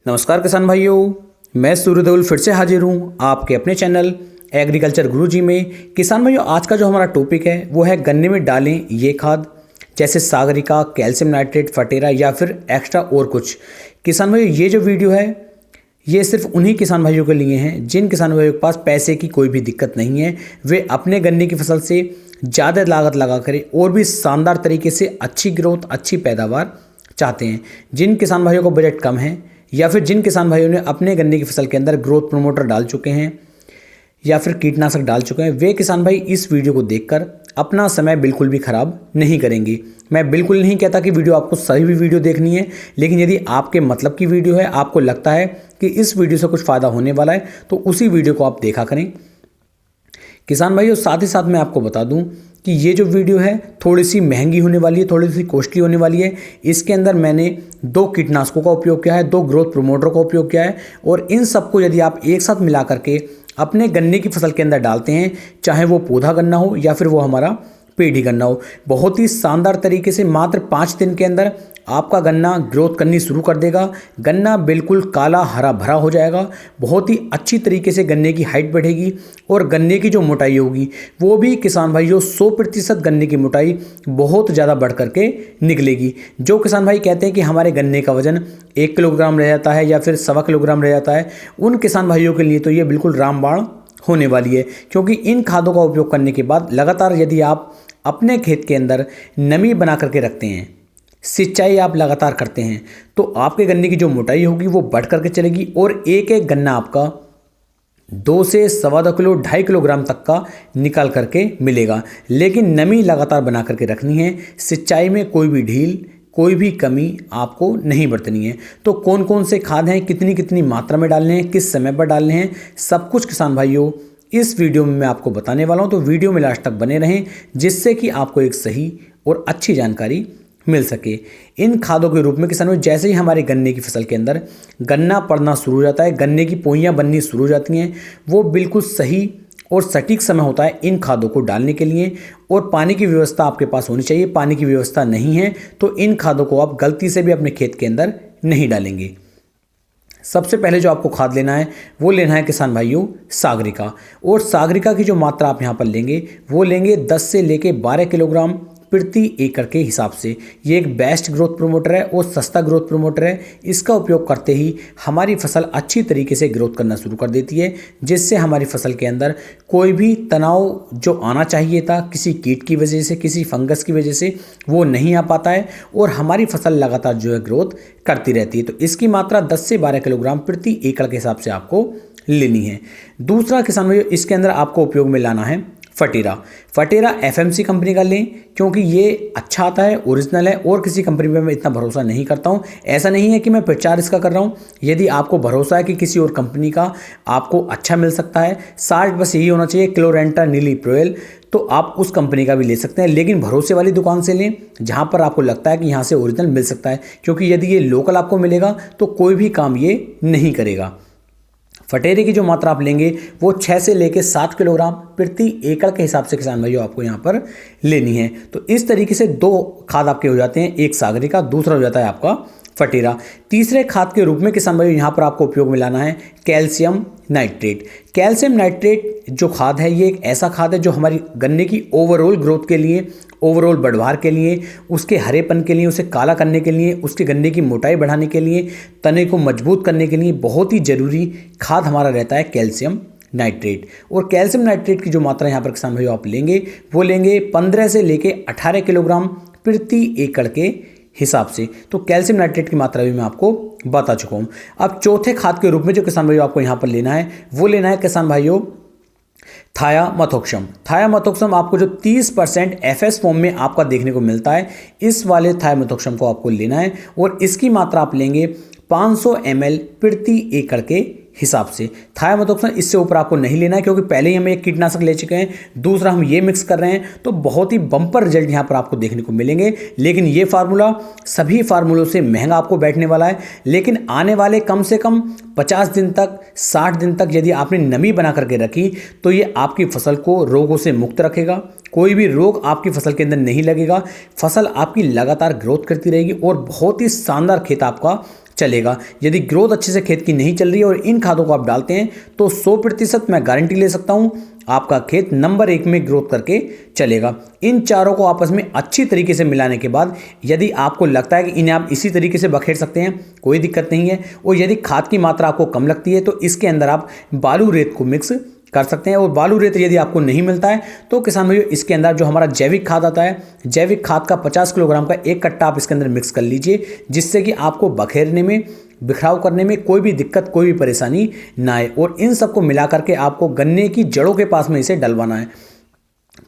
नमस्कार किसान भाइयों, मैं सूर्यदेवल फिर से हाजिर हूँ आपके अपने चैनल एग्रीकल्चर गुरुजी में। किसान भाइयों, आज का जो हमारा टॉपिक है वो है गन्ने में डालें ये खाद, जैसे सागरिका, कैल्शियम नाइट्रेट, फटेरा या फिर एक्स्ट्रा और कुछ। किसान भाइयों, ये जो वीडियो है ये सिर्फ उन्हीं किसान भाइयों के लिए हैं जिन किसान भाइयों के पास पैसे की कोई भी दिक्कत नहीं है। वे अपने गन्ने की फसल से ज़्यादा लागत लगा करें और भी शानदार तरीके से अच्छी ग्रोथ, अच्छी पैदावार चाहते हैं। जिन किसान भाइयों को बजट कम है या फिर जिन किसान भाइयों ने अपने गन्ने की फसल के अंदर ग्रोथ प्रमोटर डाल चुके हैं या फिर कीटनाशक डाल चुके हैं, वे किसान भाई इस वीडियो को देखकर अपना समय बिल्कुल भी खराब नहीं करेंगे। मैं बिल्कुल नहीं कहता कि वीडियो आपको सही भी वीडियो देखनी है, लेकिन यदि आपके मतलब की वीडियो है, आपको लगता है कि इस वीडियो से कुछ फ़ायदा होने वाला है, तो उसी वीडियो को आप देखा करें। किसान भाइयों, साथ ही साथ मैं आपको बता दूं कि ये जो वीडियो है थोड़ी सी महंगी होने वाली है, थोड़ी सी कॉस्टली होने वाली है। इसके अंदर मैंने 2 कीटनाशकों का उपयोग किया है, 2 ग्रोथ प्रमोटर का उपयोग किया है, और इन सबको यदि आप एक साथ मिला करके अपने गन्ने की फसल के अंदर डालते हैं, चाहे वो पौधा गन्ना हो या फिर वो हमारा पेड़ी गन्ना हो, बहुत ही शानदार तरीके से मात्र 5 दिन के अंदर आपका गन्ना ग्रोथ करनी शुरू कर देगा। गन्ना बिल्कुल काला हरा भरा हो जाएगा, बहुत ही अच्छी तरीके से गन्ने की हाइट बढ़ेगी और गन्ने की जो मोटाई होगी वो भी किसान भाइयों 100% गन्ने की मोटाई बहुत ज़्यादा बढ़ करके निकलेगी। जो किसान भाई कहते हैं कि हमारे गन्ने का वजन 1 किलोग्राम रह जाता है या फिर 1.25 किलोग्राम रह जाता है, उन किसान भाइयों के लिए तो ये बिल्कुल रामबाण होने वाली है। क्योंकि इन खादों का उपयोग करने के बाद लगातार यदि आप अपने खेत के अंदर नमी बना करके रखते हैं, सिंचाई आप लगातार करते हैं, तो आपके गन्ने की जो मोटाई होगी वो बढ़ करके चलेगी और एक एक गन्ना आपका 2 से 2.25 किलो 2.5 किलोग्राम तक का निकाल करके मिलेगा। लेकिन नमी लगातार बना करके रखनी है, सिंचाई में कोई भी ढील, कोई भी कमी आपको नहीं बरतनी है। तो कौन कौन से खाद हैं, कितनी कितनी मात्रा में डालने हैं, किस समय पर डालने हैं, सब कुछ किसान भाइयों इस वीडियो में मैं आपको बताने वाला हूं। तो वीडियो में लास्ट तक बने रहें, जिससे कि आपको एक सही और अच्छी जानकारी मिल सके। इन खादों के रूप में किसान भाई, जैसे ही हमारे गन्ने की फसल के अंदर गन्ना पड़ना शुरू हो जाता है, गन्ने की पोइयाँ बननी शुरू हो जाती हैं, वो बिल्कुल सही और सटीक समय होता है इन खादों को डालने के लिए। और पानी की व्यवस्था आपके पास होनी चाहिए। पानी की व्यवस्था नहीं है तो इन खादों को आप गलती से भी अपने खेत के अंदर नहीं डालेंगे। सबसे पहले जो आपको खाद लेना है वो लेना है किसान भाइयों सागरिका। और सागरिका की जो मात्रा आप यहाँ पर लेंगे वो लेंगे 10 से लेके 12 किलोग्राम प्रति एकड़ के हिसाब से। ये एक बेस्ट ग्रोथ प्रमोटर है और सस्ता ग्रोथ प्रमोटर है। इसका उपयोग करते ही हमारी फसल अच्छी तरीके से ग्रोथ करना शुरू कर देती है, जिससे हमारी फसल के अंदर कोई भी तनाव जो आना चाहिए था किसी कीट की वजह से, किसी फंगस की वजह से, वो नहीं आ पाता है और हमारी फसल लगातार जो है ग्रोथ करती रहती है। तो इसकी मात्रा 10 से 12 किलोग्राम प्रति एकड़ के हिसाब से आपको लेनी है। दूसरा किसान भाइयों, इसके अंदर आपको उपयोग में लाना है फटेरा। फटेरा FMC कंपनी का लें, क्योंकि ये अच्छा आता है, ओरिजिनल है और किसी कंपनी पे मैं इतना भरोसा नहीं करता हूँ। ऐसा नहीं है कि मैं प्रचार इसका कर रहा हूँ। यदि आपको भरोसा है कि किसी और कंपनी का आपको अच्छा मिल सकता है, साल्ट बस यही होना चाहिए क्लोरेंटा नीली प्रोएल, तो आप उस कंपनी का भी ले सकते हैं। लेकिन भरोसे वाली दुकान से लें जहाँ पर आपको लगता है कि यहाँ से ओरिजिनल मिल सकता है, क्योंकि यदि ये लोकल आपको मिलेगा तो कोई भी काम ये नहीं करेगा। फटेरे की जो मात्रा आप लेंगे वो 6 से लेकर 7 किलोग्राम प्रति एकड़ के हिसाब से किसान भाइयों आपको यहाँ पर लेनी है। तो इस तरीके से 2 खाद आपके हो जाते हैं, एक सागरिका, दूसरा हो जाता है आपका फटेरा। तीसरे खाद के रूप में किसान भाइयों यहाँ पर आपको उपयोग में लाना है कैल्शियम नाइट्रेट। कैल्शियम नाइट्रेट जो खाद है ये एक ऐसा खाद है जो हमारी गन्ने की ओवरऑल ग्रोथ के लिए, ओवरऑल बढ़वार के लिए, उसके हरेपन के लिए, उसे काला करने के लिए, उसके गन्ने की मोटाई बढ़ाने के लिए, तने को मजबूत करने के लिए बहुत ही ज़रूरी खाद हमारा रहता है कैल्शियम नाइट्रेट। और कैल्शियम नाइट्रेट की जो मात्रा यहाँ पर किसान भाइयों आप लेंगे वो लेंगे 15 से लेके 18 किलोग्राम प्रति एकड़ के हिसाब से। तो कैल्शियम नाइट्रेट की मात्रा भी मैं आपको बता चुका हूँ। अब चौथे खाद के रूप में जो किसान भाइयों आपको यहाँ पर लेना है वो लेना है किसान भाइयों थायामेथोक्सम। थायामेथोक्सम आपको जो 30% FS फॉर्म में आपका देखने को मिलता है, इस वाले थायामेथोक्सम को आपको लेना है और इसकी मात्रा आप लेंगे 500 ml प्रति एकड़ के हिसाब से। थायामेथोक्सम इससे ऊपर आपको नहीं लेना है, क्योंकि पहले ही हम एक कीटनाशक ले चुके हैं, दूसरा हम ये मिक्स कर रहे हैं, तो बहुत ही बम्पर रिजल्ट यहाँ पर आपको देखने को मिलेंगे। लेकिन ये फार्मूला सभी फार्मूलों से महंगा आपको बैठने वाला है, लेकिन आने वाले कम से कम 50 दिन तक, 60 दिन तक यदि आपने नमी बना करके रखी तो ये आपकी फसल को रोगों से मुक्त रखेगा। कोई भी रोग आपकी फसल के अंदर नहीं लगेगा, फसल आपकी लगातार ग्रोथ करती रहेगी और बहुत ही शानदार खेत आपका चलेगा। यदि ग्रोथ अच्छे से खेत की नहीं चल रही है और इन खादों को आप डालते हैं तो 100% मैं गारंटी ले सकता हूं आपका खेत नंबर 1 में ग्रोथ करके चलेगा। इन चारों को आपस में अच्छी तरीके से मिलाने के बाद यदि आपको लगता है कि इन्हें आप इसी तरीके से बखेर सकते हैं, कोई दिक्कत नहीं है। और यदि खाद की मात्रा आपको कम लगती है तो इसके अंदर आप बालू रेत को मिक्स कर सकते हैं। और बालू रेत यदि आपको नहीं मिलता है तो किसान भाइयों इसके अंदर जो हमारा जैविक खाद आता है, जैविक खाद का 50 किलोग्राम का एक कट्टा आप इसके अंदर मिक्स कर लीजिए, जिससे कि आपको बखेरने में, बिखराव करने में कोई भी दिक्कत, कोई भी परेशानी ना आए। और इन सबको मिला करके आपको गन्ने की जड़ों के पास में इसे डलवाना है।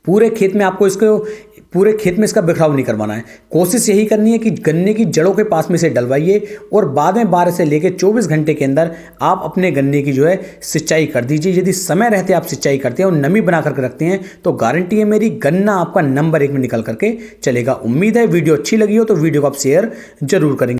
पूरे खेत में आपको इसका बिखराव नहीं करवाना है। कोशिश यही करनी है कि गन्ने की जड़ों के पास में इसे डलवाइए और बाद में 12 से लेकर 24 घंटे के अंदर आप अपने गन्ने की जो है सिंचाई कर दीजिए। यदि समय रहते आप सिंचाई करते हैं और नमी बना करके रखते हैं तो गारंटी है मेरी, गन्ना आपका नंबर 1 में निकल करके चलेगा। उम्मीद है वीडियो अच्छी लगी हो तो वीडियो को आप शेयर जरूर करेंगे।